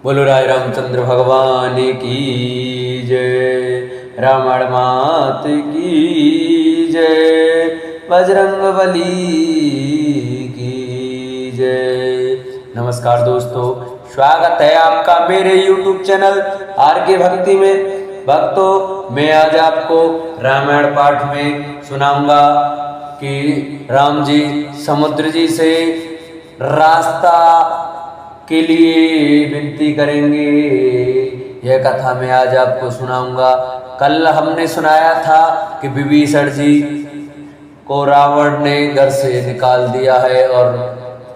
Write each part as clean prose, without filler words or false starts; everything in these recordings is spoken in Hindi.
बोलो राय रामचंद्र भगवान की जय, रावण मात की जय, बजरंग बली की जय। नमस्कार दोस्तों, स्वागत है आपका मेरे YouTube चैनल आर के भक्ति में। भक्तों, मैं आज आपको रामायण पाठ में सुनाऊंगा कि राम जी समुद्र जी से रास्ता के लिए विनती करेंगे। यह कथा मैं आज आपको सुनाऊंगा। कल हमने सुनाया था कि विभीषण जी को रावण ने घर से निकाल दिया है और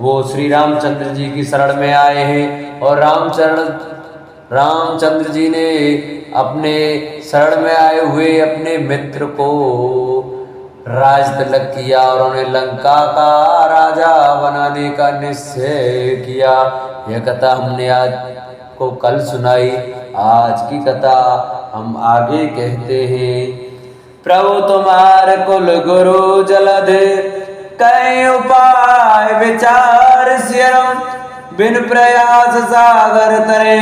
वो श्री रामचंद्र जी की शरण में आए हैं और रामचंद्र जी ने अपने शरण में आए हुए अपने मित्र को राज तिलक किया और उन्हें लंका का राजा बनाने का निश्चय किया। यह कथा हमने आज को कल सुनाई। आज की कथा हम आगे कहते हैं। प्रभु तुम्हार कुल गुरु जलद कई उपाय विचार सियरम, बिन प्रयास सागर तरे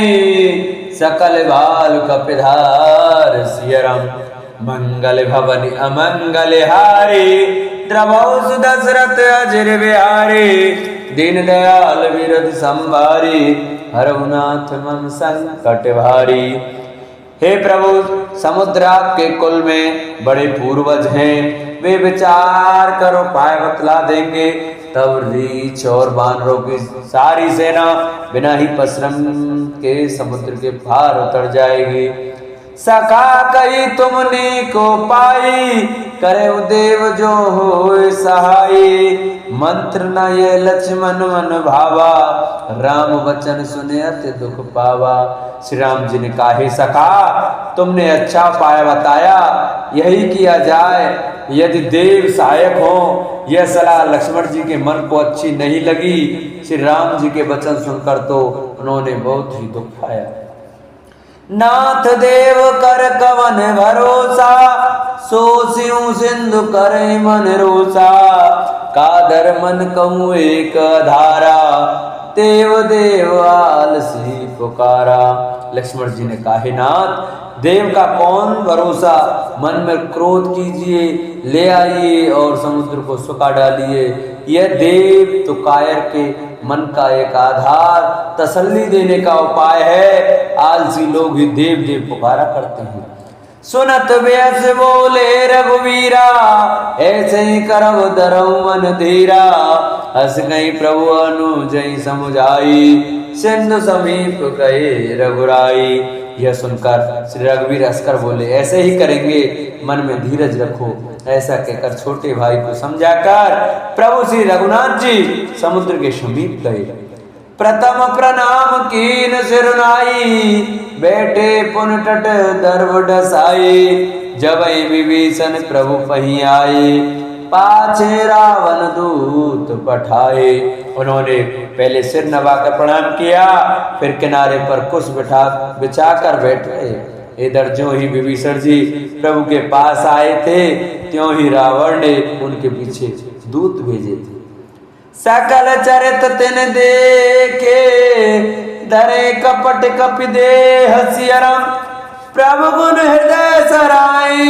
सकल बाल कपिधार सियरम। मंगल भवन अमंगल हारे द्रवौ सुदशरथ अजर बिहारी, दीन दयाल विरध संभारी हरहुनाथ मम संकट भारी। हे प्रभु, समुद्र आपके कुल में बड़े पूर्वज हैं, वे विचार कर उपाय बतला देंगे। तब रीछ और बानरों की सारी सेना बिना ही परिश्रम के समुद्र के पार उतर जाएगी। सखा कही तुमने को पाई, करे देव जो हो सहाय। मंत्र न ये लक्ष्मण मन भावा, राम वचन सुने अति दुख पावा। श्री राम जी ने कहा, हे सखा, तुमने अच्छा उपाय बताया, यही किया जाए। यदि देव सहायक हो, यह सलाह लक्ष्मण जी के मन को अच्छी नहीं लगी। श्री राम जी के वचन सुनकर तो उन्होंने बहुत ही दुख पाया। नाथ देव कर कवन भरोसा, सो सिंह सिंधु करे मन रोसा। कादर मन कहूँ एक धारा, देव देव आलसी पुकारा। लक्ष्मण जी ने कहा, हे नाथ, देव का कौन भरोसा, मन में क्रोध कीजिए, ले आइए और समुद्र को सुखा डालिए। यह देव तो कायर के मन का एक आधार, तसल्ली देने का उपाय है। आलसी लोग ही देव देव पुकारा करते हैं। सुनत व्यास बोले रघुवीरा, ऐसे ही करव धरऊ मन धीरा। हस गई प्रभु अनुजई समुझाई, सिंधु समीप गए रघुराई। यह सुनकर श्री रघुवीर हंसकर बोले, ऐसे ही करेंगे, मन में धीरज रखो। ऐसा कहकर छोटे भाई को समझाकर प्रभु श्री रघुनाथ जी समुद्र के समीप गए। प्रथम प्रणाम कीन सिरुनाई, बैठे पुन तट दर्व डसाई। जब विभीषण प्रभु पही आए, पाछे रावण दूत पठाए। उन्होंने पहले सिर नवाकर प्रणाम किया, फिर किनारे पर कुश बिछाकर बैठे। इधर जो ही विभीषण जी प्रभु के पास आए थे, त्यों ही रावण ने उनके पीछे दूत भेजे थे। सकल चरित तिन देखे, धरे कपट कपि देह सियरम। प्रभु गुण हृदय सराई,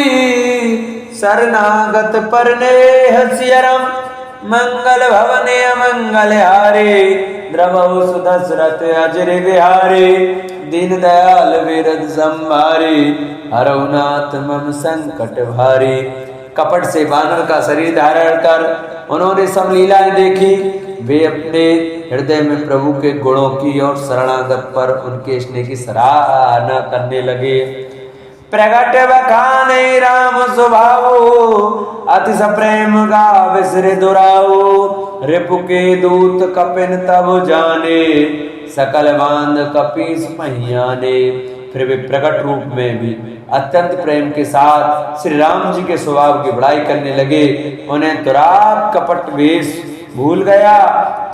शरणागत परनेह सियरम। मंगल भवने अमंगल हारे, द्रवौ सुदशरथ अजर बिहारी। दीन दयाल विरध संभारी, हरहुनाथ मम संकट भारी। कपट से वानर का शरीर धारण कर उन्होंने सब लीलाएं देखी। वे अपने हृदय में प्रभु के गुणों की और शरणागत पर उनके स्नेह की सराहना करने लगे। प्रगट बखाने राम स्वभाव, अति सप्रेम गा विसरे दुराऊ। रिपु के दूत कपिन तब जाने, सकल बांध कपीस पहियाने। फिर वे प्रकट रूप में भी अत्यंत प्रेम के साथ श्री राम जी के स्वभाव की बड़ाई करने लगे। उन्हें दुराप कपट वेश भूल गया।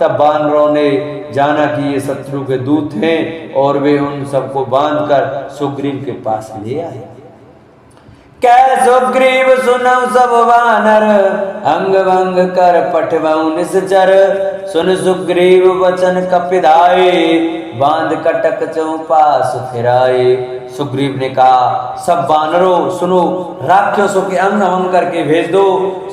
तब बानरों ने जाना कि ये शत्रु के दूत हैं और वे उन सबको बांधकर सुग्रीव के पास ले आए। कै सुग्रीव सुनौ सब वानर, अंग भंग कर पठवौ निश्चर। सुन सुग्रीव वचन कपिधाए, बांध कटक चौपास फिराए। सुग्रीव ने कहा, सब बानरों सुनो, राक्षसों के अंग भंग करके भेज दो।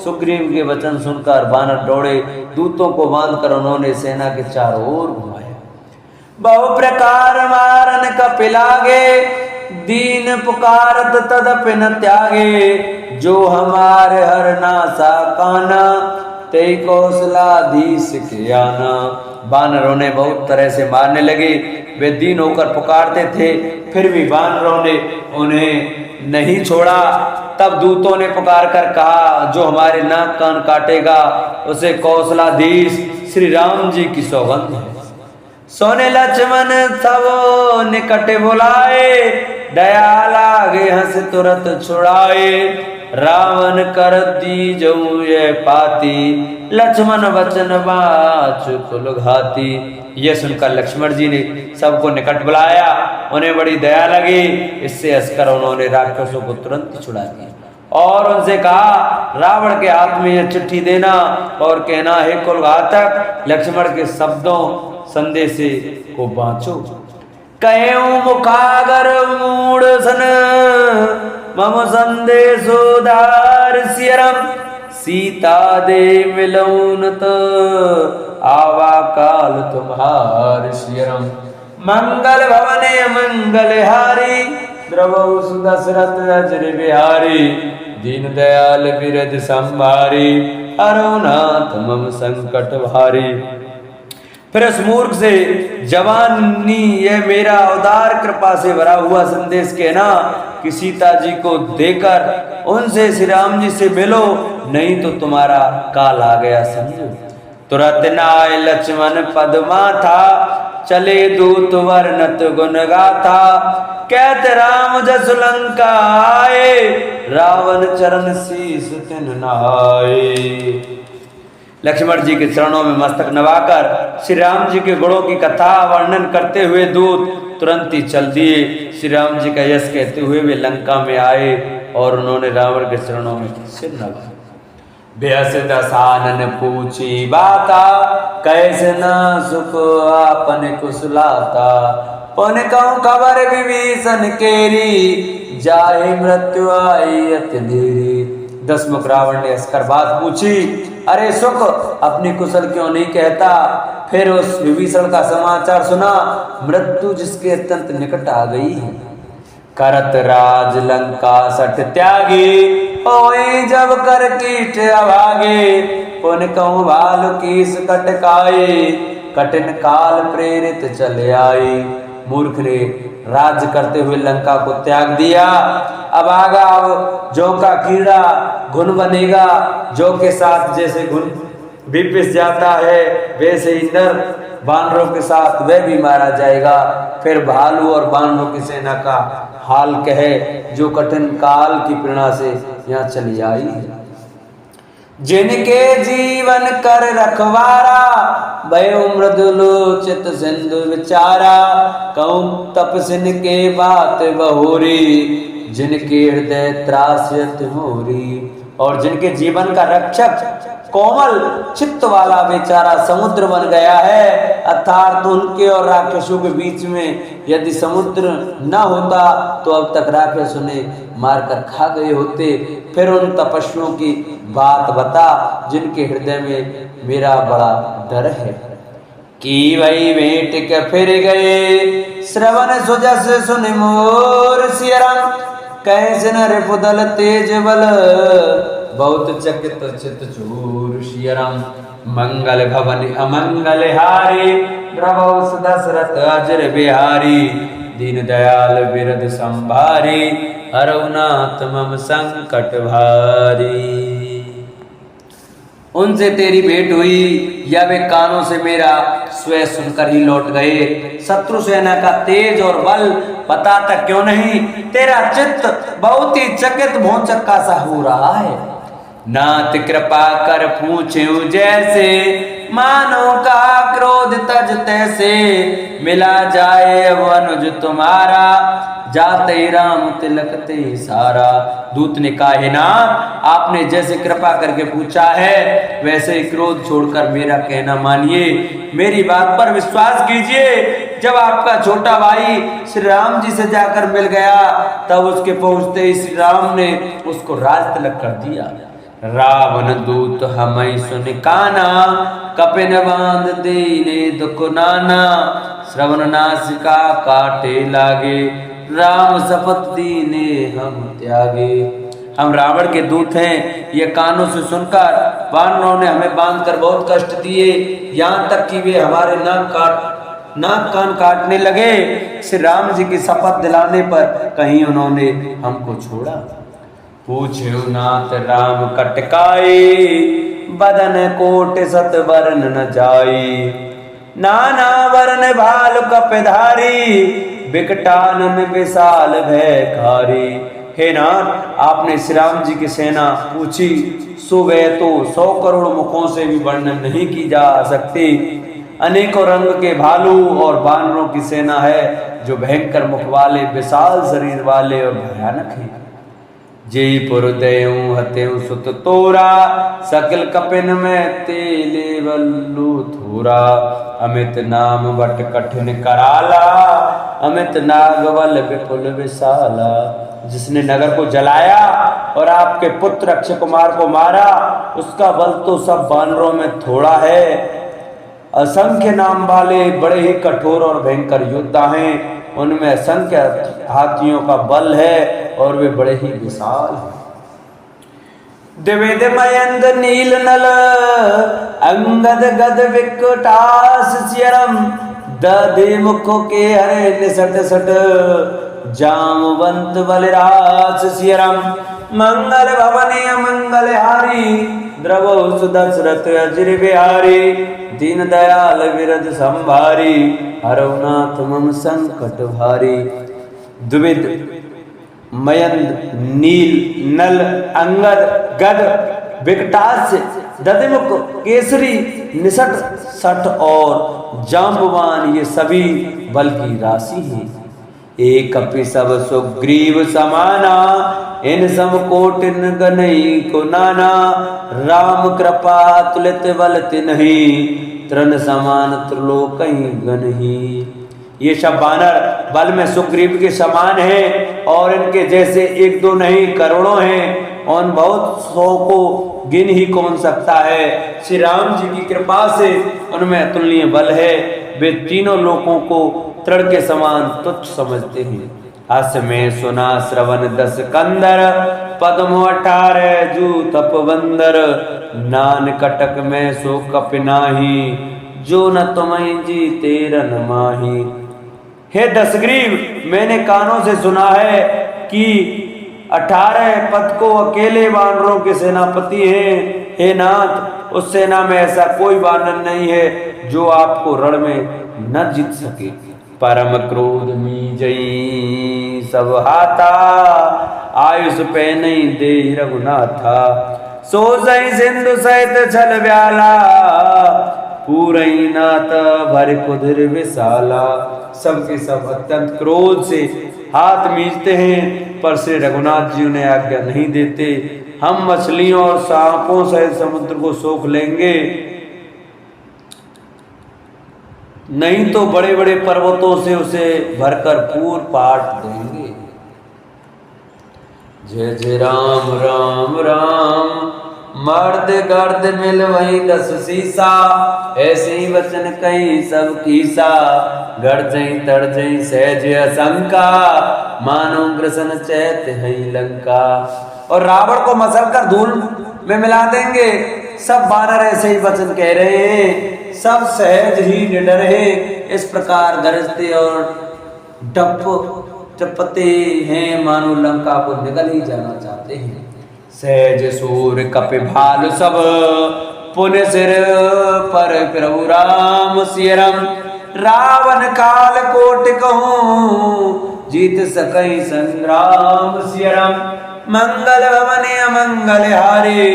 सुग्रीव के वचन सुनकर बानर दौड़े, दूतों को बांधकर उन्होंने सेना के चारों ओर घुमाया। बहु प्रकार मारन कपिलागे, दीन पुकारत तदपि न त्यागे। जो हमारे हर नासा काना, ते कौशलाधीश के आना। बानरों ने बहुत तरह से मारने लगे, वे दीन होकर पुकारते थे, फिर भी बानरों ने उन्हें नहीं छोड़ा। तब दूतों ने पुकार कर कहा, जो हमारे नाक कान काटेगा उसे कौशलाधीश श्री राम जी की सौगंध है। सोने लक्ष्मण सब निकट बुलाए, दया लागे हंस तुरंत छुड़ाए। रावण कर दी जो ये पाती, लक्ष्मण वचन बाचु कुल घाती। यह सुनकर लक्ष्मण जी ने सबको निकट बुलाया, उन्हें बड़ी दया लगी। इससे हंसकर उन्होंने राक्षसों को तुरंत छुड़ा दिया और उनसे कहा, रावण के हाथ में यह चिट्ठी देना और कहना, हे कुल घातक, लक्ष्मण के शब्दों संदेश को बाँचो। कहेऊ मुखागर मूड सन, मम संदेशोदार सियरम। सीता दे मिलौनत, आवा काल तुम्हार सियरम। मंगल भवने मंगल हारी, द्रवौ सुदशरथ अजर बिहारी। दीन दयाल बिरद संभारी, हरौ नाथ मम संकट भारी। फिर उस मूर्ख से, जवानी यह मेरा उदार कृपा से भरा हुआ संदेश कहना कि सीता जी को देकर उनसे श्री राम जी से मिलो, नहीं तो तुम्हारा काल आ गया समझो। तुरंत नाय लक्ष्मण पद्मा था, चले दूत वर्णत गुण गाथा। कहते राम जस लंका आए, रावण चरण शीस तिन नहाए। लक्ष्मण जी के चरणों में मस्तक नवाकर श्री राम जी के गुणों की कथा वर्णन करते हुए दूत तुरंत ही चल दिए। श्री राम जी का यश कहते हुए वे लंका में आए और उन्होंने रावण के चरणों में सिर नवाया। बेहस दसानन पूछी बाता, कैसे न सुख आपन कुशलाता। पुन कहूँ खबर विभीषण केरी, जाहे मृत्यु आई अति देरी। दसमुख रावण ने हंसकर बात पूछी, अरे सुख अपनी कुशल क्यों नहीं कहता। फिर उस विभीषण का समाचार सुना, मृत्यु जिसके अत्यंत निकट आ गई है। करत राज लंका सठ त्यागी, होए जब कर कीट अभागे। पुन कहूँ भालु कीस कटकाए, कठिन काल प्रेरित चले आई। मूर्ख ने राज्य करते हुए लंका को त्याग दिया। अब आगा अब जौ का कीड़ा घुन बनेगा, जौ के साथ जैसे घुन भी पिस जाता है, वैसे इंद्र बानरों के साथ वह भी मारा जाएगा। फिर भालू और बानरों की सेना का हाल कहे, जो कठिन काल की प्रेरणा से यहाँ चली आई है। जिनके जीवन कर रखवारा, भयो मृदुलोचित सिंधु विचारा। कहूँ तपसिन के बात बहोरी, जिनके हृदय त्रासयत मोरी। और जिनके जीवन का रक्षक कोमल चित्त वाला बेचारा समुद्र बन गया है, अर्थात उनके और राक्षसों के बीच में यदि समुद्र न होता तो अब तक राक्षस उन्हें मारकर खा गए होते। फिर उन तपस्वियों की बात बता, जिनके हृदय में मेरा बड़ा डर है। कि वही भेंट के फिर गए, श्रवण सुजस सुन मोर सियरम। कैसे न रिपुदल तेज बल, बहुत चकित चित चूर सियरम। मंगल भवन अमंगल हारी, द्रवौ दशरथ अजर बिहारी। दीन दयाल बिरद संभारी, हरौ नाथ मम संकट भारी। उनसे तेरी भेंट हुई या वे कानों से मेरा स्वर सुनकर ही लौट गए। शत्रु सेना का तेज और बल पता तक क्यों नहीं, तेरा चित्त बहुत ही चकित भौचक्का सा हो रहा है। नाथ कृपा कर पूछूं जैसे, मानो का क्रोध तज तैसे। मिला जाए अब अनुज तुम्हारा, जाते राम तिलकते सारा। दूत ने कहा, हे नाथ, आपने जैसे कृपा करके पूछा है वैसे ही क्रोध छोड़कर मेरा कहना मानिए, मेरी बात पर विश्वास कीजिए। जब आपका छोटा भाई श्री राम जी से जाकर मिल गया तब उसके पहुंचते ही श्री राम ने उसको राज तिलक कर दिया। रावण दूत हमई सुन काना, कपिन बांध दीने दुख नाना। श्रवण नासिका काटे लागे, राम शपथ दीने हम त्यागे। हम रावण के दूत हैं, ये कानों से सुनकर वानरों ने हमें बांधकर बहुत कष्ट दिए, यहाँ तक कि वे हमारे नाक कान काटने लगे। श्री राम जी की शपथ दिलाने पर कहीं उन्होंने हमको छोड़ा। पूछे नाथ राम कटकाई, बदन कोट सत वरन न जाई। नाना वरन भाल कपधारी, बिकटानन विशाल भयकारी। हे नाथ, आपने श्री राम जी की सेना पूछी, सो वह तो 100 करोड़ मुखों से भी वर्णन नहीं की जा सकती। अनेकों रंग के भालू और बानरों की सेना है जो भयंकर मुख वाले, विशाल शरीर वाले और भयानक है। जय पुरदेव हतेव सुत तोरा, सकल कपिन में तेले वल्लु थोरा। अमित नाम बट कठिन कराला, अमित नागवल विपुल विशाला। जिसने नगर को जलाया और आपके पुत्र अक्षय कुमार को मारा, उसका बल तो सब बानरों में थोड़ा है। असंख्य नाम वाले बड़े ही कठोर और भयंकर योद्धा हैं, उनमें असंख्य हाथियों का बल है और वे बड़े ही विशाल हैं। द्विविध मयंद नील नल, अंगद गद विकटास सियरम। दधि मुखो के हरे निसट सट, जामवंत बलिराज सियरम। मंगल भवने मंगल हारी, द्रवो सुदशरथ अजिर बिहारी। दीन दयाल विरद संभारी, हरनाथ मम संकट भारी। द्विविध मयंद नील नल अंगद गद विकटास दधिमुख केसरी निसट सठ और जाम्बवान, ये सभी बल की राशि है। एक कपि सब सुग्रीव समाना, इन सम कोटिन गनई को नाना। राम कृपा तुलित बल तिन्हि, तृण समान त्रिलोकहि गनहि। ये सब बानर बल में सुग्रीव के समान हैं और इनके जैसे एक दो नहीं करोड़ों हैं, और बहुत 100 को गिन ही कौन सकता है। श्री राम जी की कृपा से उनमें अतुलनीय बल है, वे तीनों लोगों को तृण के समान तुच्छ समझते हैं। हस में सुना श्रवण 10 कंदर, पद्म 18 जू तपवंदर। नान कटक में सो कपिनाही, जो न तुम्हें जी तेरन माही। हे दशग्रीव, मैंने कानों से सुना है कि 18 पद को अकेले वानरों के सेनापति हैं। हे नाथ, उस सेना में ऐसा कोई वानर नहीं है जो आपको रण में न जीत सके। परम क्रोध मी जई सब हाथा, आयुष पे नहीं दे रघुनाथा। सो जई सिंधु सहित छल व्याला, पूरई नाथ भर कुधिर विशाला। सबके सब अत्यंत क्रोध से हाथ मीचते हैं, पर श्री रघुनाथ जी उन्हें आज्ञा नहीं देते। हम मछलियों और सांपों सहित समुद्र को सोख लेंगे, नहीं तो बड़े बड़े पर्वतों से उसे भरकर पूर पाट देंगे। जय जय राम राम राम, मर्द गर्द मिल वही 10 सीसा। ऐसे ही वचन कहीं सब कीसा, गर्जई तर्जई सहज असंका। मानो ग्रसन चैत है लंका। और रावण को मसल कर धूल में मिला देंगे। सब वानर ऐसे ही वचन कह रहे हैं, सब सहज ही निडर है। इस प्रकार गरजते और टपते हैं, मानो लंका को निकल ही जाना चाहते हैं। सहज सूर कपि भालु सब, पुन सिर पर प्रभु राम सियरम। रावण काल कोट कहूँ, जीत सकई संग्राम सियरम। मंगल भवने अमंगल हारे,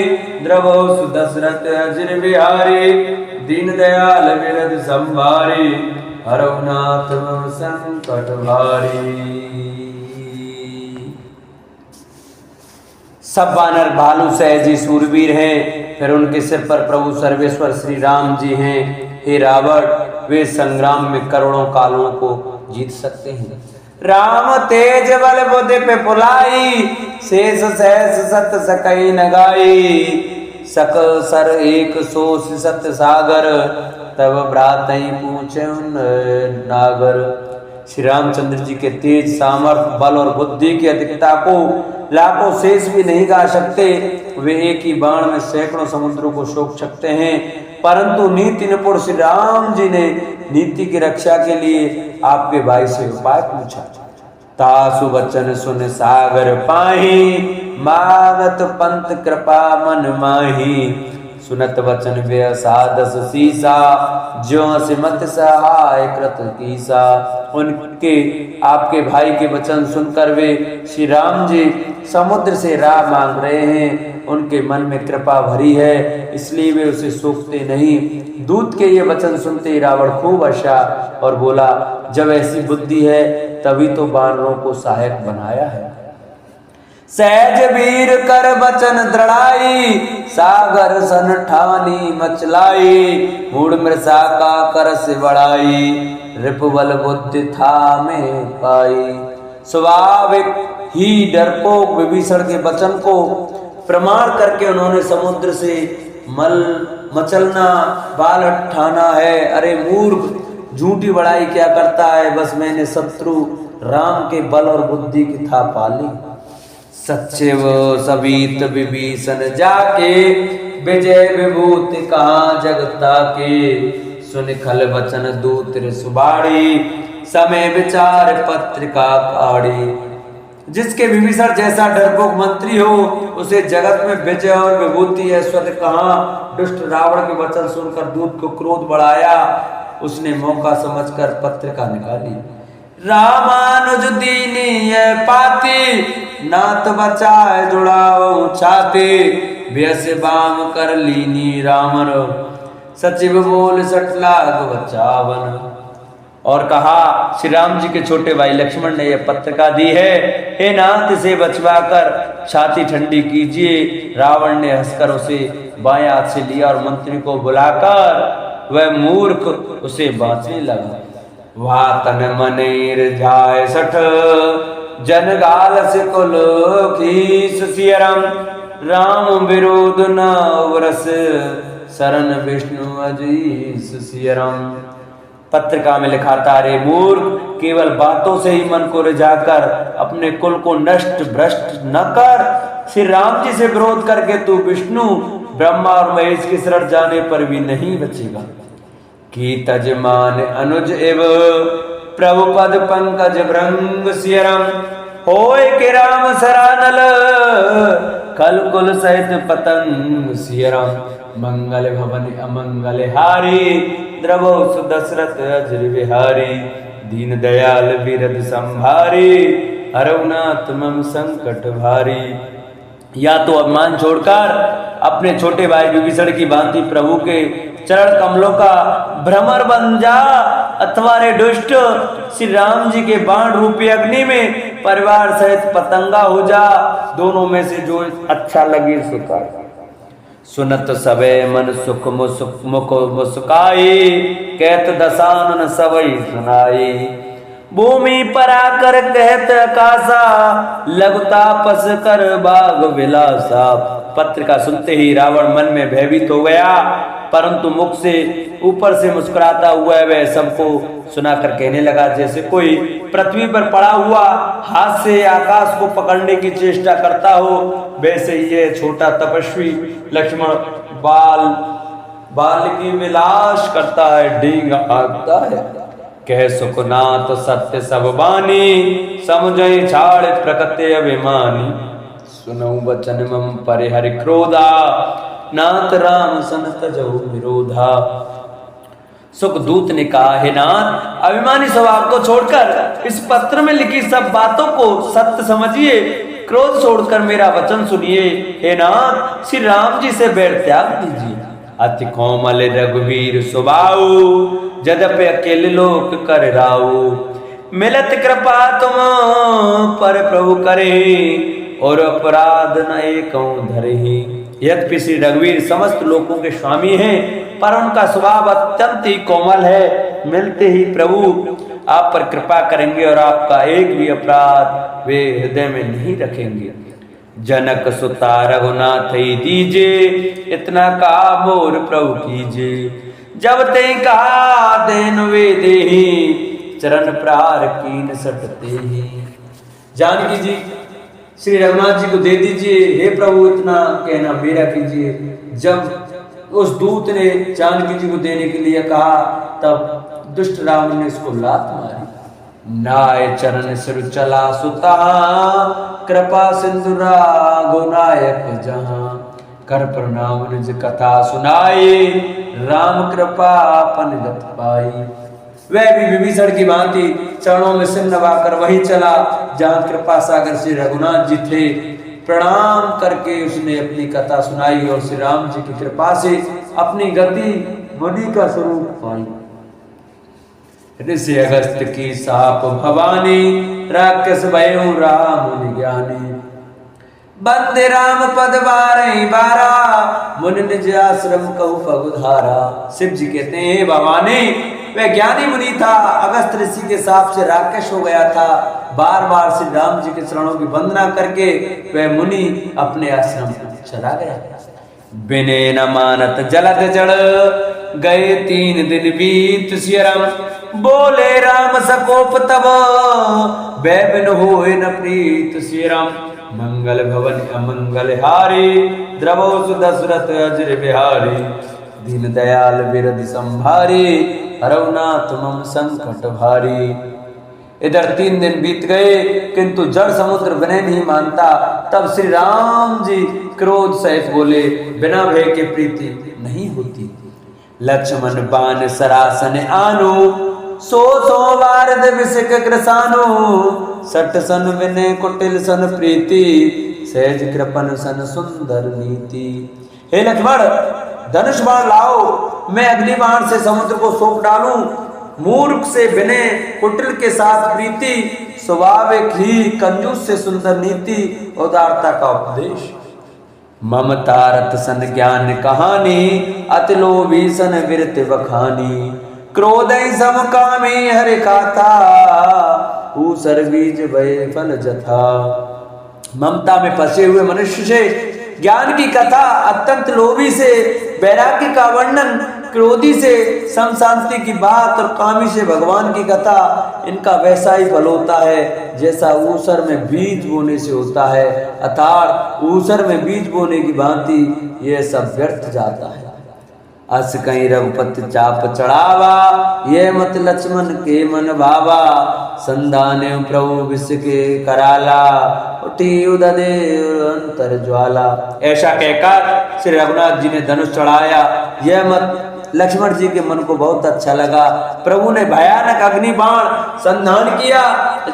द्रवो सुदशरथ अजिर बिहारी। दीन दयाल विरद संभारी, हरनाथ मम संकट भारी। सब वानर भालू सहजी सूरवीर हैं। फिर उनके सिर पर प्रभु सर्वेश्वर श्री राम जी हैं। हे रावण, वे संग्राम में करोड़ों कालों को जीत सकते हैं। राम तेज बल बुद्धि पे पुलाई, शेष सहस सत सकई नगाई। सक सर एक सोस सत सागर, तब भ्रातई पूछे नागर। श्री रामचंद्र जी के तेज सामर्थ्य, बल और बुद्धि की अधिकता को लाखों शेष भी नहीं गा सकते। वे एक ही बाण में सैकड़ों समुद्रों को सोख सकते हैं। परंतु नीति निपुण श्री राम जी ने नीति की रक्षा के लिए आपके भाई से उपाय पूछा। तासु वचन सुन सागर पाही, मागत पंत कृपा मन माही। सुनत वचन व्यसादस सीसा, ज्यों सिमत सहाय कृत कीसा। उनके आपके भाई के वचन सुनकर वे श्री राम जी समुद्र से राह मांग रहे हैं। उनके मन में कृपा भरी है, इसलिए वे उसे सोखते नहीं। दूत के ये वचन सुनते ही रावण खूब हंसा और बोला, जब ऐसी बुद्धि है तभी तो वानरों को सहायक बनाया है। सहज वीर कर वचन दृढ़ाई, सागर सन ठानी मचलाई। मूढ़ मृषा का कर से बढ़ाई, रिपुबल बुद्धि था में पाई। स्वाभाविक ही डरपोक विभीषण के वचन को प्रमाण करके उन्होंने समुद्र से मचलना बाल ठाना है। अरे मूर्ख, झूठी बड़ाई क्या करता है, बस मैंने शत्रु राम के बल और बुद्धि की था पाली। सचिव सवित विभीषण जाके, विजय विभूति कहाँ जगता के। सुन खल वचन दूत सुबाड़ी, समय विचार पत्रिका काढ़ी। जिसके विभीषण जैसा डरपोक मंत्री हो, उसे जगत में विजय और विभूति ऐश्वर्य कहाँ। दुष्ट रावण के वचन सुनकर दूत को क्रोध बढ़ाया। उसने मौका समझकर पत्रिका निकाली। रामानुज दीनी पाती, नाथ बचाए जुड़ाओ छाती। व्यस बाम कर लीनी रामन, सचिव बोल सठ लाख बचावन। और कहा, श्री राम जी के छोटे भाई लक्ष्मण ने यह पत्रिका दी है। हे नाथ, इसे बचवा कर छाती ठंडी कीजिए। रावण ने हंसकर उसे बाएं हाथ से लिया और मंत्री को बुलाकर वह मूर्ख उसे बांटने लगा। वातन मनेर जाय सठ, जन गाल से कुल खीस सियरम। राम विरोध न वरस, शरण विष्णु अजीस सियरम। पत्रिका में लिखा था, रे मूर्ख, केवल बातों से ही मन को रिझाकर अपने कुल को नष्ट भ्रष्ट न कर। श्री राम जी से विरोध करके तू विष्णु, ब्रह्मा और महेश की शरण जाने पर भी नहीं बचेगा। की तजमान अनुज एव, प्रभु पद पंकज भृंग सियरम। होय के राम सरानल, कल कुल सहित पतंग सियरम। मंगल भवन अमंगल हारी, द्रवो सुदशरथ अजर विहारी। दीन दयाल बिरद संभारी, हरउनाथ मम संकट भारी। या तो अभिमान छोड़कर अपने छोटे भाई विभीषण की भांति प्रभु के चरण कमलों का भ्रमर बन जा, अथवा रे दुष्ट, श्री राम जी के बाण रूपी अग्नि में परिवार सहित पतंगा हो जा। दोनों में से जो अच्छा लगे सो कर। सुनत सबे मन सुख मुख मुस्काई, कहत दसानन सबई सुनाई। भूमि पर आकर कहत आकाशा, लघु तापस कर बाग विलासा। पत्रिका सुनते ही रावण मन में भयभीत हो गया, परंतु मुख से ऊपर से मुस्कुराता हुआ वह सबको सुनाकर कहने लगा, जैसे कोई पृथ्वी पर पड़ा हुआ हाथ से आकाश को पकड़ने की चेष्टा करता हो, वैसे ये छोटा तपस्वी लक्ष्मण बाल की विलास करता है, डींग हाँकता है। कह सुखनाथ सत्य सब बानी, समुझई छाड़ प्रकृति अभिमानी। सुनऊ वचन मम परिहरि क्रोधा, नाथ राम सन तजहु विरोधा। सुखदूत ने कहा, हे नाथ, अभिमानी स्वभाव को छोड़कर इस पत्र में लिखी सब बातों को सत्य समझिए, क्रोध छोड़कर मेरा वचन सुनिए। हे नाथ, श्री राम जी से बैर त्याग दीजिए। अति कोमल रघुवीर सुबाऊ, जदपि अकेले लोक कर राऊ। मिलत कृपा तुम पर प्रभु करे, और अपराध न एकौ धरहि। यद्यपि श्री रघुवीर समस्त लोकों के स्वामी हैं, पर उनका स्वभाव अत्यंत ही कोमल है। मिलते ही प्रभु आप पर कृपा करेंगे और आपका एक भी अपराध वे हृदय में नहीं रखेंगे। जनक सुता रघुनाथ दीजे, इतना का मोर प्रभु कीजे। जब ते कहा देन वे देहि, चरण प्रार कीन सटते ही। जानकी जी श्री रघुनाथ जी को दे दीजिए, हे प्रभु इतना कहना मेरा कीजिए। जब उस दूत ने जानकी जी को देने के लिए कहा, तब दुष्ट रावण ने उसको लात मारी। नाय चरण सिर चला सुता, कृपा सिंधु रघुनायक जहां। कर प्रणाम निज कथा सुनाए, राम कृपा अपन गत पाई। वह भी विभीषण की भांति चरणों में सिर नवाकर वहीं चला जहां कृपा सागर श्री रघुनाथ जी थे। प्रणाम करके उसने अपनी कथा सुनाई और श्री राम जी की कृपा से अपनी गति मुनि का स्वरूप पाई। ऋषि अगस्त की साप भवानी, राक्षस भयो राम मुनि ज्ञानी। बंदे राम पद बारहि बारा, मुनि निज आश्रम कहु पगुधारा। शिव जी कहते हैं भवानी, वह ज्ञानी मुनि था, अगस्त ऋषि के साप से राक्षस हो गया था। बार बार श्री राम जी के चरणों की वंदना करके वह मुनि अपने आश्रम चला गया। बिने न मानत जलद जड़, गए 3 दिन बीत सियरम। बोले राम सकोप तब, बिन होए न प्रीत सियरम। मंगल भवन अमंगल हारी, द्रवो सुदशरथ अजर बिहारी। दीन दयाल बिरधि संभारी, हरौनाथ मम संकट भारी। इधर 3 दिन बीत गए, किंतु जड़ समुद्र विनय नहीं मानता। तब श्री राम जी क्रोध सहित बोले, बिना भय के प्रीति नहीं होती। लक्ष्मण बाण सरासन आनो, सो वारद विषक कृसानो। सट सन विनय कुटिल सन प्रीति, सहज कृपन सन सुंदर नीति। हे लक्ष्मण, धनुष बाण लाओ, मैं अग्नि बाण से समुद्र को सौंप डालूं। मूर्ख से विनय, कुटिल के साथ प्रीति, स्वाभाविक ही कंजूस से सुंदर नीति, उदारता का उपदेश। ममता रत सन ज्ञान कहानी, अति लोभी सन विरत बखानी। क्रोधै सम कामी हरि काथा, ऊसर बीज भय फल जथा। ममता में फंसे हुए मनुष्य से ज्ञान की कथा, अत्यंत लोभी से वैराग्य का वर्णन, क्रोधी से सम शांति की बात और कामी से भगवान की कथा, इनका वैसा ही फल होता है जैसा ऊसर में बीज बोने से होता है। अर्थात ऊसर में बीज बोने की भांति यह सब व्यर्थ जाता है। अस कहीं रघुपति चाप चढ़ावा, ये मत लक्ष्मण के मन भावा। संधाने प्रभु विष के कराला, उठी उदय अंतर ज्वाला। ऐसा कहकर श्री रघुनाथ जी ने धनुष चढ़ाया। यह मत लक्ष्मण जी के मन को बहुत अच्छा लगा। प्रभु ने भयानक अग्नि बाण संधान किया,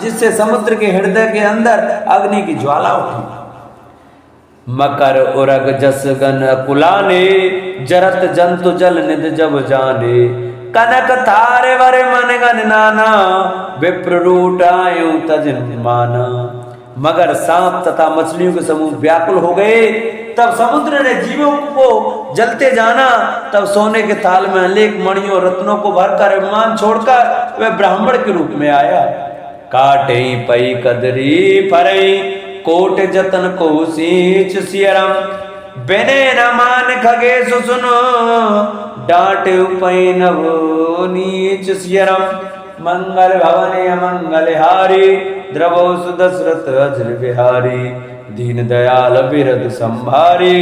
जिससे समुद्र के हृदय के अंदर अग्नि की ज्वाला उठी। मकर उरग जस गन कुलाने, जरत जंतु जल निध जब जाने। कनक थारे वरे मन गन नाना, विप्र रूट आयु तज माना। मगर सांप तथा मछलियों के समूह व्याकुल हो गए। तब समुद्र ने जीवों को जलते जाना। तब सोने के थाल में अनेक मणियों रत्नों को भरकर विमान छोड़कर वह ब्राह्मण के रूप में आया। काटे पई कदरी फरई, कोट जतन को सींच सियरम। बिने न मान खगे सुनो, डांटे उपई नभ नीच सियरम। मंगल भवन अमंगल हारी, द्रवो सुदशरथ अजर बिहारी। दीन दयाल बिरद संभारी,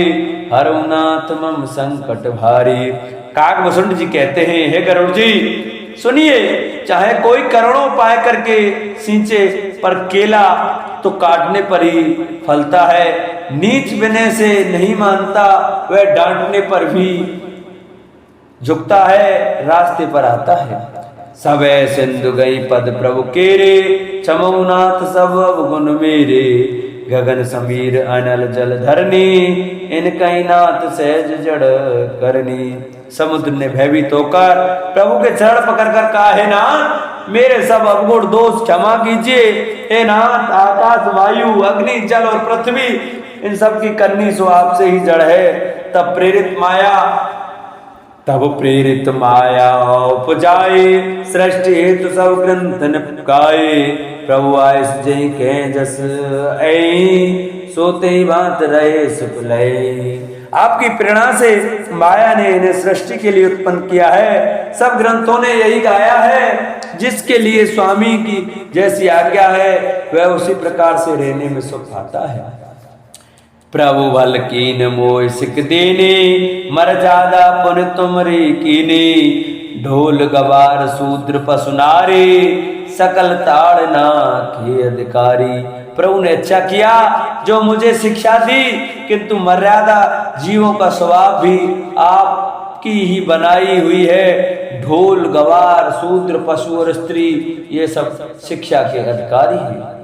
हरनाथ मम संकट भारी। काकभूषण जी कहते हैं, हे गरुड़ जी सुनिए, चाहे कोई करोड़ों उपाय करके सींचे, पर केला तो काटने पर ही फलता है। नीच विनय से नहीं मानता, वह डांटने पर भी झुकता है, रास्ते पर आता है। सब सिंधु गई पद प्रभु केरे, चमौनाथ सब गुण मेरे। गगन समीर अनल जल धरनी, इन कई नाथ सहज जड़ करनी। समुद्र ने भयभीत होकर प्रभु के चरण पकड़कर कहा, है नाथ मेरे सब अवगुण दोष क्षमा कीजिए। हे नाथ, आकाश, वायु, अग्नि, जल और पृथ्वी, इन सब की करनी सो आपसे ही जड़ है। तब प्रेरित माया उपजाए, सृष्टि हेतु सब ग्रंथ निपकाए। प्रभु आयस जय के जस ऐ, सोते ही बात रहे सुख लय। आपकी प्रेरणा से माया ने इन्हें सृष्टि के लिए उत्पन्न किया है। सब ग्रंथों ने यही गाया है। जिसके लिए स्वामी की जैसी आज्ञा है वह उसी प्रकार से रहने में सुख पाता है। प्रभु भल कीन मोय सिख देने, मर ज्यादा पुन तुमरे कीने। ढोल गवार शूद्र पशु नारी, सकल ताड़ना के अधिकारी। प्रभु ने अच्छा किया जो मुझे शिक्षा दी, किंतु मर्यादा जीवों का स्वभाव भी आपकी ही बनाई हुई है। ढोल गवार शूद्र पशु और स्त्री ये सब शिक्षा के अधिकारी हैं।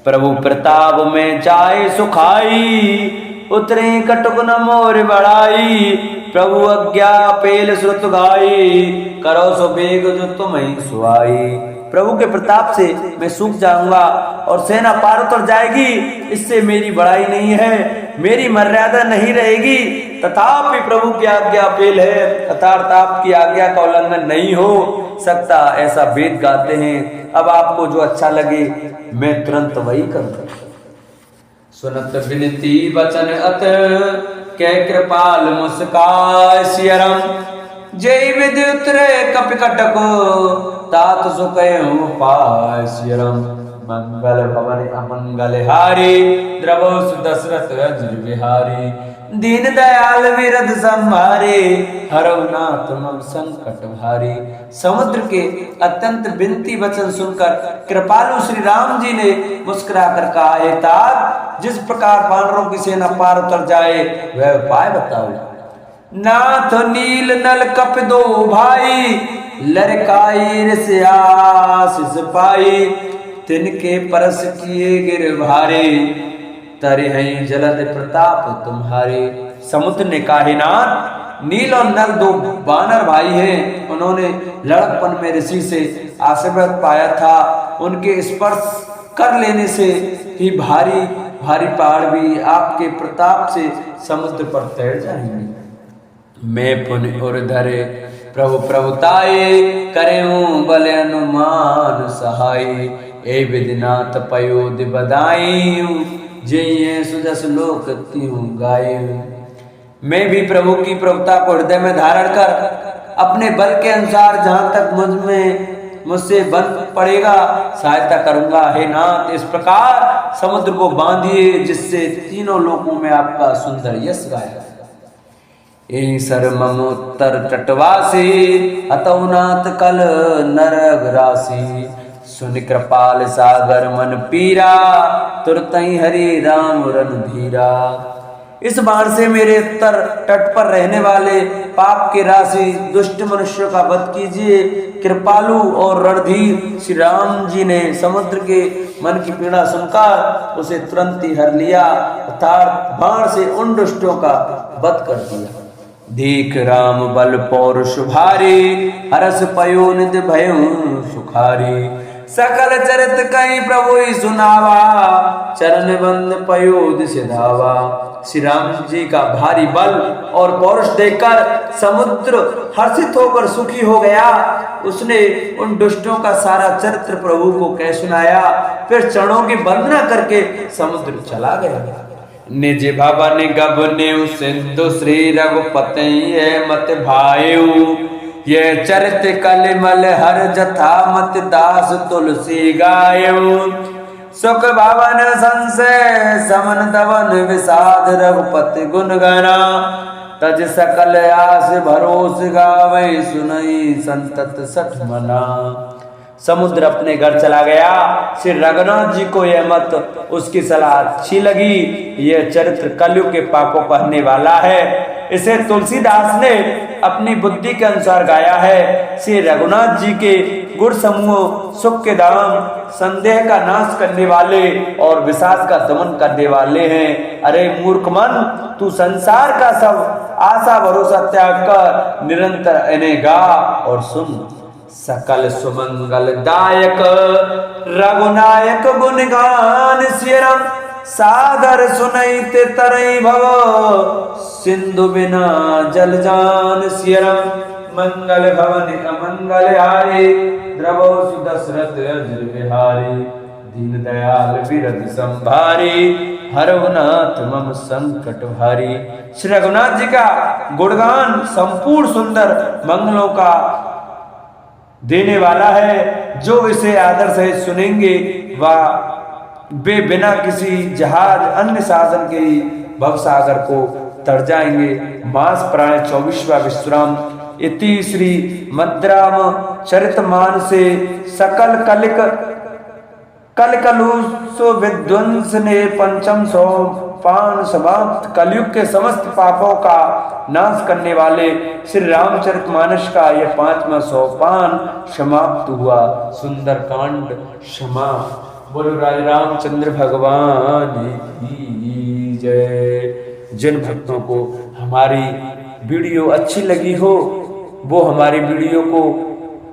प्रभु प्रताप में जाए सुखाई, उतरे कटुक न मोर बढ़ाई। प्रभु आज्ञा पेल श्रुत गाई, करो सो बेग जो तुम्हें सुहाई। प्रभु के प्रताप से मैं सूख जाऊंगा और सेना पार उतर जाएगी, इससे मेरी बड़ाई नहीं है, मेरी मर्यादा नहीं रहेगी। तथापि प्रभु की आज्ञा पेल है, अर्थात आपकी आज्ञा का उल्लंघन नहीं हो सकता, ऐसा वेद गाते हैं। अब आपको जो अच्छा लगे मैं तुरंत वही करूंगा। सुनत विनती वचन अत, कै कृपाल मुस्काय सियरम। जय विधि उतरे कपि कटको, तात सुकयु पाय सियरम। मंगल भवन अमंगल हारी, द्रवो सुदशरथ रज बिहारी। दीन दयाल विरध संहारे, हरौ नाथ मम संकट भारी। समुद्र के अत्यंत विनती वचन सुनकर कृपालु श्री राम जी ने मुस्कुराकर कहा, हे तात, जिस प्रकार वानरों की सेना पार उतर जाए वह उपाय बताओ। नाथ नील नल कप दो भाई, लरकाई ऋषियासिस पाई। तिनके परस किए गिर भारे, तरे हैं जलद प्रताप तुम्हारे। समुद्र ने कहा, हे नाथ, नील और नल दो वानर भाई हैं, उन्होंने लड़कपन में ऋषि से आशीर्वाद पाया था। उनके स्पर्श कर लेने से ही भारी भारी पहाड़ भी आपके प्रताप से समुद्र पर तैर जाएंगे। मैं पुण्य और धरे प्रभु प्रभुताए, करे बल अनुमान सहाय। ए विधिनाथ पयोधि बधाई, जय सुजस लोक त्यों गाय। मैं भी प्रभु की प्रभुता को हृदय में धारण कर अपने बल के अनुसार जहां तक मुझसे बन पड़ेगा सहायता करूंगा। हे नाथ, इस प्रकार समुद्र को बांधिए जिससे तीनों लोकों में आपका सुंदर यश गाया। यही सर ममोत्तर तटवासी, अतौनाथ कल नरगरासी। सुन कृपाल सागर मन पीरा, तुरतई हरि राम रणधीरा। इस बाण से मेरे उत्तर तट पर रहने वाले पाप के राशि दुष्ट मनुष्यों का वध कीजिए। कृपालु और रणधीर श्री राम जी ने समुद्र के मन की पीड़ा सुनकर उसे तुरंत ही हर लिया, अर्थात बाण से उन दुष्टों का वध कर दिया। देख राम बल पौरुष भारी, हरस पयो निध भयउ सुखारी। सकल चरित कहीं प्रभु ही सुनावा, चरण बंद पयोध सिधावा। श्री राम जी का भारी बल और पौरुष देखकर समुद्र हर्षित होकर सुखी हो गया। उसने उन दुष्टों का सारा चरित्र प्रभु को कह सुनाया, फिर चरणों की वंदना करके समुद्र चला गया। निज भवन गबने सिंधु श्री रघुपति मत भायु। ये चरित कलिमल हर जथा मत दास तुलसी गायु। सुख भवन संशय समन दवन विषाद रघुपति गुण गना। तज सकल आस भरोस गावै सुनई संतत सठ मना। समुद्र अपने घर चला गया। श्री रघुनाथ जी को यह मत उसकी सलाह अच्छी लगी। यह चरित्र कलयुग के पापों को हरने वाला है। इसे तुलसीदास ने अपनी बुद्धि के अनुसार गाया है। श्री रघुनाथ जी के गुण समूह सुख के धाम, संदेह का नाश करने वाले और विषाद का दमन करने वाले हैं। अरे मूर्ख मन, तू संसार का सब आशा भरोसा त्याग कर निरंतर इन्हें गा और सुन। सकल सुमंगल दायक रघुनायक गुण गान सियरम सागर सुनैते तरई भव सिंधु बिना जल जान सियरम मंगल भवन अमंगल हारे द्रवो सुदशरथ अजर बिहारी दीन दयाल बिरद संभारी हरहुनाथ मम संकट भारी। श्री रघुनाथ जी का गुणगान संपूर्ण सुंदर मंगलों का देने वाला है। जो इसे आदर से सुनेंगे वह वे बिना किसी जहाज अन्य साधन के भव सागर को तर जाएंगे। मास प्राण 24वां विश्राम इति श्री मद्राम चरितमानसे सकल कलिक कलकलुष विध्वंस ने पंचम सोपान समाप्त कलयुग के समस्त पापों का नाश करने वाले श्री रामचरितमानस का यह 5वां सोपान समाप्त हुआ। सुंदर कांड समाप्त। बोलो राज रामचंद्र भगवान की जय। जिन भक्तों को हमारी वीडियो अच्छी लगी हो वो हमारी वीडियो को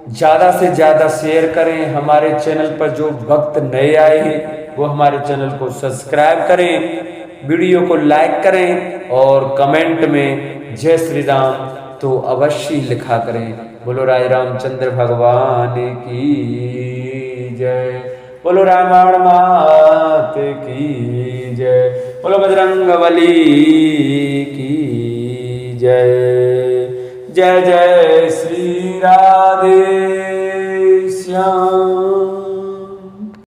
ज्यादा से ज्यादा शेयर करें। हमारे चैनल पर जो भक्त नए आए हैं वो हमारे चैनल को सब्सक्राइब करें, वीडियो को लाइक करें और कमेंट में जय श्री राम तो अवश्य लिखा करें। बोलो राज रामचंद्र भगवान की जय। बोलो रामायण मात की जय। बोलो बजरंगबली की जय। जय जय श्री राधे श्याम।